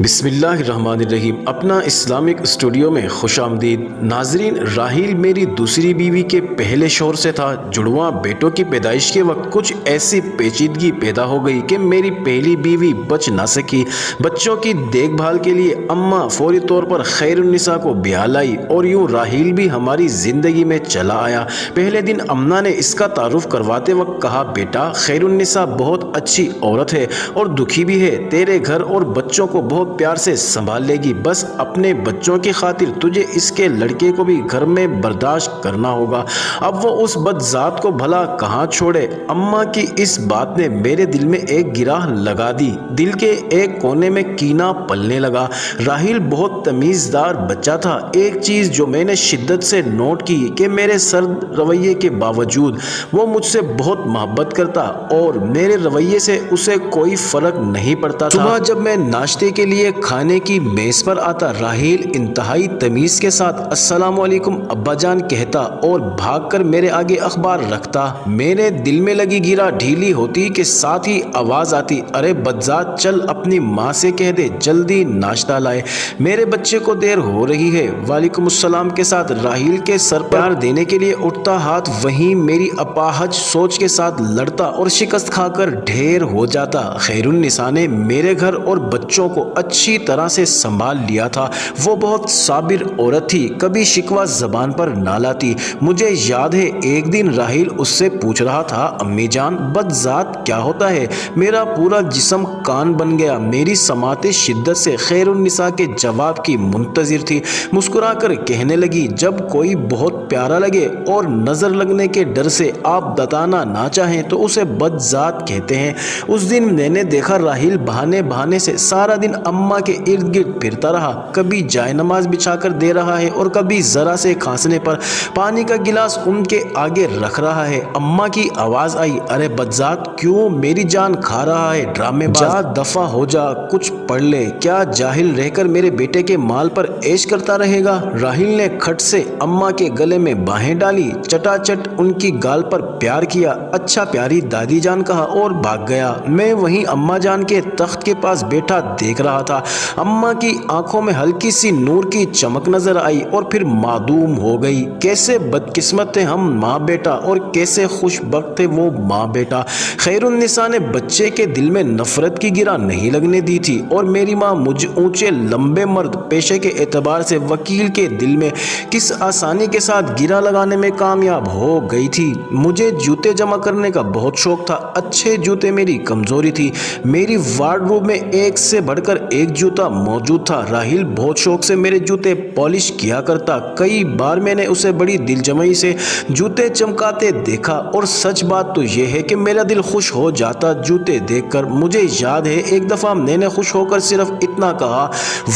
بسم اللہ الرحمن الرحیم۔ اپنا اسلامک اسٹوڈیو میں خوش آمدید ناظرین۔ راحیل میری دوسری بیوی کے پہلے شوہر سے تھا۔ جڑواں بیٹوں کی پیدائش کے وقت کچھ ایسی پیچیدگی پیدا ہو گئی کہ میری پہلی بیوی بچ نہ سکی۔ بچوں کی دیکھ بھال کے لیے اماں فوری طور پر خیر النساء کو بیاہ لائی اور یوں راحیل بھی ہماری زندگی میں چلا آیا۔ پہلے دن اماں نے اس کا تعارف کرواتے وقت کہا، بیٹا خیر النساء بہت اچھی عورت ہے اور دکھی بھی ہے، تیرے گھر اور بچوں کو بہت پیار سے سنبھال لے گی، بس اپنے بچوں کی خاطر تجھے اس کے لڑکے کو بھی گھر میں برداشت کرنا ہوگا۔ اب وہ اس بد ذات کو بھلا کہاں چھوڑے۔ اماں کی اس بات نے میرے دل میں ایک گرہ لگا دی۔ دل کے ایک کونے میں کینہ پلنے لگا۔ راحیل بہت تمیزدار بچہ تھا۔ ایک چیز جو میں نے شدت سے نوٹ کی کہ میرے سرد رویے کے باوجود وہ مجھ سے بہت محبت کرتا اور میرے رویے سے اسے کوئی فرق نہیں پڑتا تھا۔ صبح جب میں ناشتے کے لیے کھانے کی میز پر آتا، راحیل انتہائی تمیز کے ساتھ السلام علیکم ابا جان کہتا اور بھاگ کر میرے آگے اخبار رکھتا۔ میرے دل میں لگی گرہ ڈھیلی ہوتی کہ ساتھ ہی آواز آتی، ارے بدذات چل اپنی ماں سے کہہ دے جلدی ناشتہ لائے، میرے بچے کو دیر ہو رہی ہے۔ وعلیکم السلام کے ساتھ راحیل کے سر پر پیار دینے کے لیے اٹھتا ہاتھ وہیں میری اپاہج سوچ کے ساتھ لڑتا اور شکست کھا کر ڈھیر ہو جاتا۔ خیر النساء نے میرے گھر اور بچوں کو اچھی طرح سے سنبھال لیا تھا۔ وہ بہت صابر عورت تھی، کبھی شکوہ زبان پر نہ لاتی۔ مجھے یاد ہے ایک دن راحیل اس سے پوچھ رہا تھا، امی جان بد ذات کیا ہوتا ہے؟ میرا پورا جسم کان بن گیا۔ میری سماعت شدت سے خیر النساء کے جواب کی منتظر تھی۔ مسکرا کر کہنے لگی، جب کوئی بہت پیارا لگے اور نظر لگنے کے ڈر سے آپ بتانا نہ چاہیں تو اسے بد ذات کہتے ہیں۔ اس دن میں نے دیکھا راحیل بہانے بہانے سے سارا دن اماں کے ارد گرد پھرتا رہا، کبھی جائے نماز بچھا کر دے رہا ہے اور کبھی ذرا سے کھانسنے پر پانی کا گلاس ان کے آگے رکھ رہا ہے۔ اماں کی آواز آئی، ارے بدذات کیوں میری جان کھا رہا ہے ڈرامے باز، جا دفع ہو جا، کچھ پڑھ لے، کیا جاہل رہ کر میرے بیٹے کے مال پر عیش کرتا رہے گا؟ راحیل نے کھٹ سے اماں کے گلے میں باہیں ڈالی، چٹا چٹ ان کی گال پر پیار کیا، اچھا پیاری دادی جان کہا اور بھاگ گیا۔ میں وہیں اماں جان کے تخت کے پاس بیٹھا دیکھ رہا تھا۔ اماں کی آنکھوں میں ہلکی سی نور کی چمک نظر آئی اور پھر معدوم ہو گئی۔ کیسے بدقسمت تھے ہم ماں بیٹا اور کیسے خوش بخت تھے وہ ماں بیٹا۔ خیر النساء نے بچے کے دل میں نفرت کی گرہ نہیں لگنے دی تھی اور میری ماں مجھ اونچے لمبے مرد پیشے کے اعتبار سے وکیل کے دل میں کس آسانی کے ساتھ گرہ لگانے میں کامیاب ہو گئی تھی۔ مجھے جوتے جمع کرنے کا بہت شوق تھا۔ اچھے جوتے میری کمزوری تھی۔ میری وارڈروب میں ایک سے بڑھ کر ایک جوتا موجود تھا۔ راحیل بہت شوق سے میرے جوتے پالش کیا کرتا۔ کئی بار میں نے اسے بڑی دل جمعی سے جوتے چمکاتے دیکھا اور سچ بات تو یہ ہے کہ میرا دل خوش ہو جاتا جوتے دیکھ کر۔ مجھے یاد ہے ایک دفعہ میں نے خوش ہو کر صرف اتنا کہا،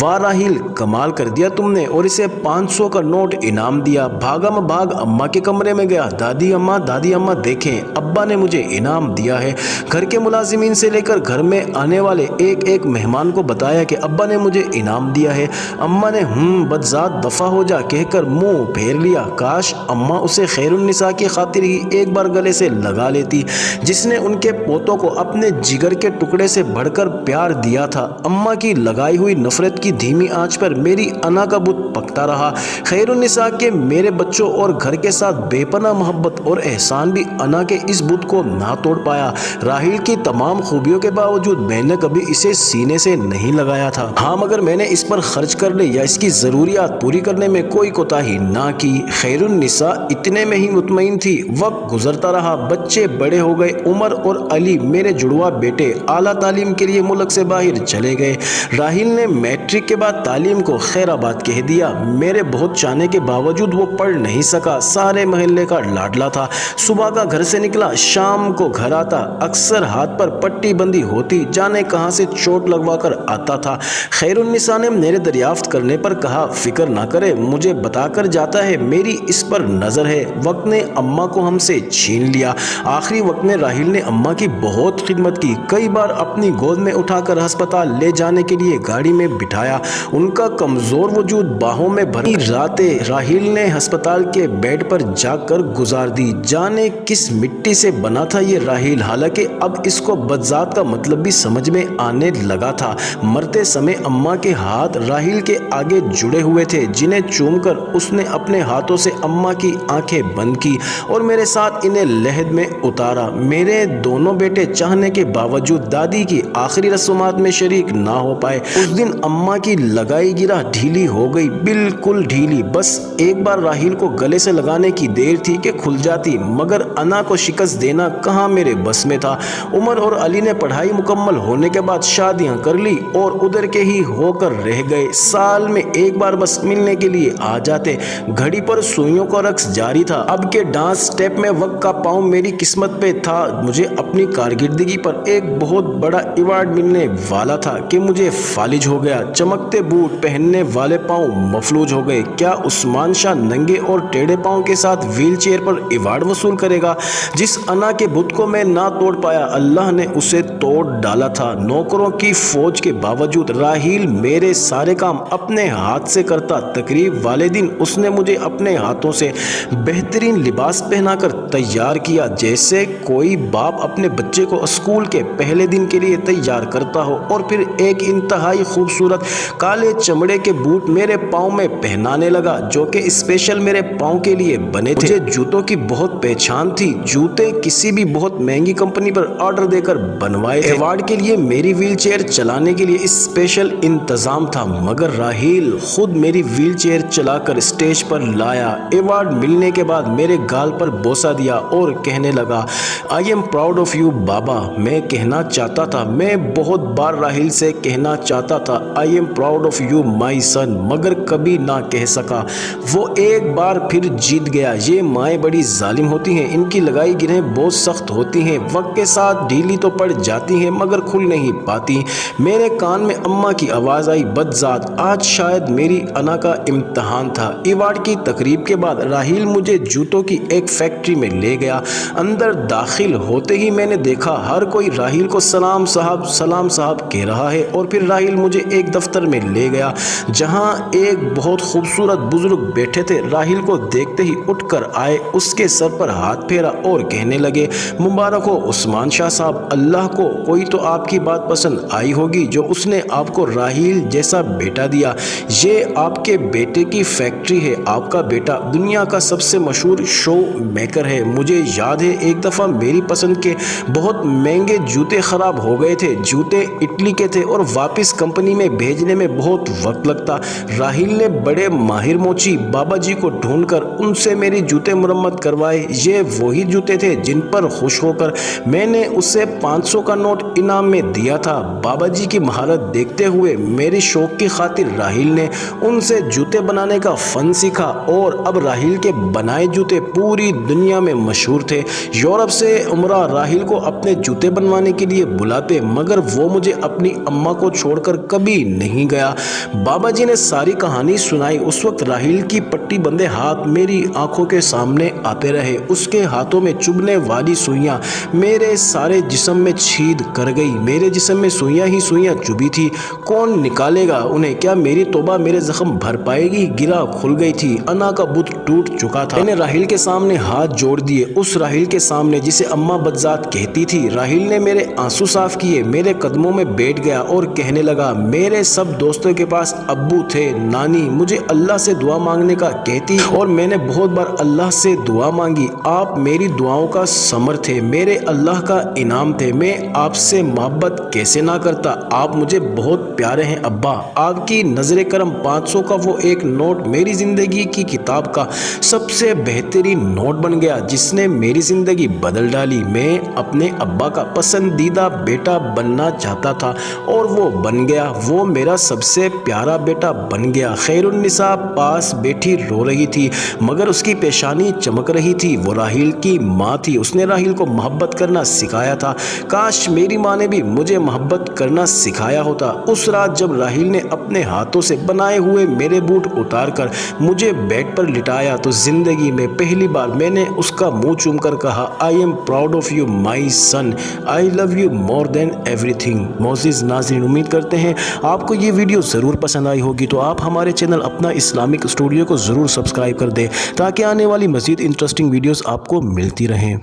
واہ راحیل کمال کر دیا تم نے، اور اسے 500 کا نوٹ انعام دیا۔ بھاگا میں بھاگ اماں کے کمرے میں گیا، دادی اماں دیکھیں ابا نے مجھے انعام دیا ہے۔ گھر کے ملازمین سے لے کر گھر میں آنے والے ایک ایک مہمان کو بتایا کہ ابا نے مجھے انعام دیا ہے۔ اماں نے بدذات دفع ہو جا کہہ کر منہ پھیر لیا۔ کاش اماں اسے خیر النساء کی خاطر ہی ایک بار گلے سے لگا لیتی، جس نے ان کے پوتوں کو اپنے جگر کے ٹکڑے سے بڑھ کر پیار دیا تھا۔ اماں کی لگائی ہوئی نفرت کی دھیمی آنچ پر میری انا کا بت پکتا رہا۔ خیر النساء کے میرے بچوں اور گھر کے ساتھ بے پناہ محبت اور احسان بھی انا کے اس بت کو نہ توڑ پایا۔ راحیل کی تمام خوبیوں کے باوجود میں نے کبھی اسے سینے سے نہیں لگایا تھا۔ ہاں مگر میں نے اس پر خرچ کرنے یا اس کی ضروریات پوری کرنے میں کوئی کوتاہی نہ کی۔ خیر النساء اتنے میں ہی مطمئن تھی۔ وقت گزرتا رہا، بچے بڑے ہو گئے۔ عمر اور علی میرے جڑواں بیٹے اعلیٰ تعلیم کے لیے ملک سے باہر چلے گئے۔ راحیل نے میٹرک کے بعد تعلیم کو خیر آباد کہہ دیا۔ میرے بہت چاہنے کے باوجود وہ پڑھ نہیں سکا۔ سارے محلے کا لاڈلا تھا۔ صبح کا گھر سے نکلا، شام کو گھر آتا، اکثر ہاتھ پر پٹی بندی ہوتی، جانے کہاں سے چوٹ لگوا کر آتا تھا۔ خیر النساء نے میرے دریافت کرنے پر کہا، فکر نہ کرے، مجھے بتا کر جاتا ہے، میری اس پر نظر ہے۔ وقت نے اماں کو ہم سے چھین لیا۔ آخری وقت میں راحیل نے اماں کی بہت خدمت کی، کئی بار اپنی گود میں اٹھا کر ہسپتال لے جانے کے لیے گاڑی میں بٹھایا۔ ان کا کمزور وجود باہوں میں بھر راتیں راحیل نے ہسپتال کے بیڈ پر جا کر گزار دی۔ جانے کس مٹی سے بنا تھا یہ راحیل، حالانکہ اب اس کو بدذات کا مطلب بھی سمجھ میں آنے لگا تھا۔ मरते समय अम्मा के हाथ राहिल के आगे जुड़े हुए थे, जिन्हें चूमकर उसने अपने हाथों से अम्मा की आंखें बंद की और मेरे साथ इन्हें लहद में उतारा। मेरे दोनों बेटे चाहने के बावजूद दादी की आखिरी रस्मात में शरीक ना हो पाए। उस दिन अम्मा की लगाई गिरा ढीली हो गई, बिल्कुल ढीली। बस एक बार राहिल को गले से लगाने की देर थी कि खुल जाती, मगर अना को शिकस्त देना कहाँ मेरे बस में था। उमर और अली ने पढ़ाई मुकम्मल होने के बाद शादियां कर ली और उधर के ही होकर रह गए। साल में एक बार बस मिलने के लिए आ जाते। घड़ी पर सुइयों का रक्स जारी था। अब के डांस स्टेप में वक्त का पाँव मेरी किस्मत पे था। मुझे अपनी कारकिर्दगी पर एक बहुत बड़ा अवार्ड मिलने वाला था कि मुझे फालिज हो गया। चमकते बूट पहनने वाले पाँव मफलूज हो गए। क्या उस्मान शाह नंगे और टेढ़े पाँव के साथ व्हील चेयर पर अवार्ड वसूल करेगा? जिस अना के बुत को मैं ना तोड़ पाया, अल्लाह ने उसे तोड़ डाला था। नौकरों की फौज के बावजूद राहिल मेरे सारे काम अपने हाथ से करता। तकरीब वाले दिन उसने मुझे अपने हाथों से बेहतरीन लिबास पहनाकर तैयार किया, जैसे कोई बाप अपने बच्चे को स्कूल के पहले दिन के लिए तैयार करता हो। और फिर एक इंतहाई खूबसूरत काले चमड़े के बूट मेरे पाँव में पहनाने लगा, जो कि स्पेशल मेरे पाँव के लिए बने थे। मुझे जूतों की बहुत पहचान थी। जूते किसी भी बहुत महंगी कंपनी पर ऑर्डर देकर बनवाए थे। अवार्ड के लिए मेरी व्हील चेयर चलाने के लिए स्पेशल इंतजाम था, मगर राहिल खुद मेरी व्हील चेयर चलाकर स्टेज पर लाया। अवार्ड मिलने के बाद मेरे गाल पर बोसा दिया और कहने लगा, I am proud of you बाबा। मैं कहना चाहता था, मैं बहुत बार राहिल से कहना चाहता था, I am proud of you my son, मगर कभी ना कह सका। वो एक बार फिर जीत गया। ये माएँ बड़ी जालिम होती हैं, इनकी लगाई गिरहें बहुत सख्त होती हैं। वक्त के साथ ढीली तो पड़ जाती हैं, मगर खुल नहीं पाती। मेरे कान में अम्मा की आवाज़ आई, बदजात, आज शायद मेरी अना का इम्तहान था। अवार्ड की तकरीब के बाद राहिल मुझे जूतों की एक फैक्ट्री में ले गया। अंदर दाखिल होते ही मैंने देखा हर कोई राहिल को सलाम साहब कह रहा है। और फिर राहिल मुझे एक दफ्तर में ले गया, जहां एक बहुत खूबसूरत बुजुर्ग बैठे थे। राहिल को देखते ही उठकर आए, उसके सर पर हाथ फेरा और कहने लगे, मुबारक हो उस्मान शाह साहब, अल्लाह को कोई तो आपकी बात पसंद आई होगी जो उसने आपको राहिल जैसा बेटा दिया। ये आपके बेटे की फैक्ट्री है। आपका बेटा दुनिया का सबसे मशहूर शो मेकर है। मुझे याद है एक दफ़ा मेरी पसंद के बहुत महंगे जूते ख़राब हो गए थे। जूते इटली के थे और वापस कंपनी में भेजने में बहुत वक्त लगता। राहिल ने बड़े माहिर मोची बाबा जी को ढूंढकर उनसे मेरी जूते मुरम्मत करवाए। ये वही जूते थे जिन पर खुश होकर मैंने उसे 500 का नोट इनाम में दिया था। बाबा जी की महारत देखते हुए मेरी शौक की खातिर राहिल ने उनसे जूते बनाने का फन सीखा और अब राहिल के बनाए जूते पूरी दुनिया में मशहूर थे। यूरोप से उमरा राहिल को अपने जूते बनवाने के लिए बुलाते, मगर वो मुझे अपनी अम्मा को छोड़कर कभी नहीं गया। बाबा जी ने सारी कहानी सुनाई। उस वक्त राहिल की पट्टी बंधे हाथ मेरी आंखों के सामने आते रहे। उसके हाथों में चुभने वाली सुइयां मेरे सारे जिस्म में छेद कर गई। मेरे जिस्म में सुइयां ही सुइयां चुभी थी। कौन निकालेगा उन्हें? क्या मेरी तौबा मेरे जख्म भर पाएगी? गिरा खुल गई थी। अना का बुत टूट चुका था। मैंने राहिल के सामने हाथ जोड़ दिए, उस राहिल के सामने जिसे अम्मा बदजात कहती थी। राहिल ने मेरे आंसू साफ किए, मेरे कदमों में बैठ गया और कहने लगा, मेरे सब दोस्तों के पास अब्बू थे, नानी मुझे अल्लाह से दुआ मांगने का कहती और मैंने बहुत बार अल्लाह से दुआ मांगी। आप मेरी दुआओं का समर थे, मेरे अल्लाह का इनाम थे। मैं आपसे मोहब्बत कैसे ना करता? आप मुझे बहुत प्यारे हैं अब्बा। आपकी नजर करम 500 का वो एक नोट मेरी जिंदगी की किताब का सबसे बेहतरीन नोट बन गया, जिसने मेरी जिंदगी बदल डाली। मैं अपने अब्बा का पसंदीदा बेटा बनना चाहता था और वो बन गया। वो मेरा सबसे प्यारा बेटा बन गया। खैरुन्निसा पास बैठी रो रही थी, मगर उसकी पेशानी चमक रही थी। वो राहिल की माँ थी। उसने राहिल को मोहब्बत करना सिखाया था। काश मेरी माँ ने भी मुझे मोहब्बत करना सिखाया होता। उस रात जब राहिल ने अपने हाथों से बनाए हुए मेरे बूट उतारकर मुझे बेड पर लिटाया, तो जिंदगी में पहली बार मैंने उसका मुंह चूमकर कहा, I am proud of you my son, I love you more than everything. मोअज़्ज़िज़ नाज़रीन, उम्मीद करते हैं आपको ये वीडियो ज़रूर पसंद आई होगी। तो आप हमारे चैनल अपना इस्लामिक स्टूडियो को ज़रूर सब्सक्राइब कर दें, ताकि आने वाली मज़ीद इंटरेस्टिंग वीडियोज़ आपको मिलती रहें।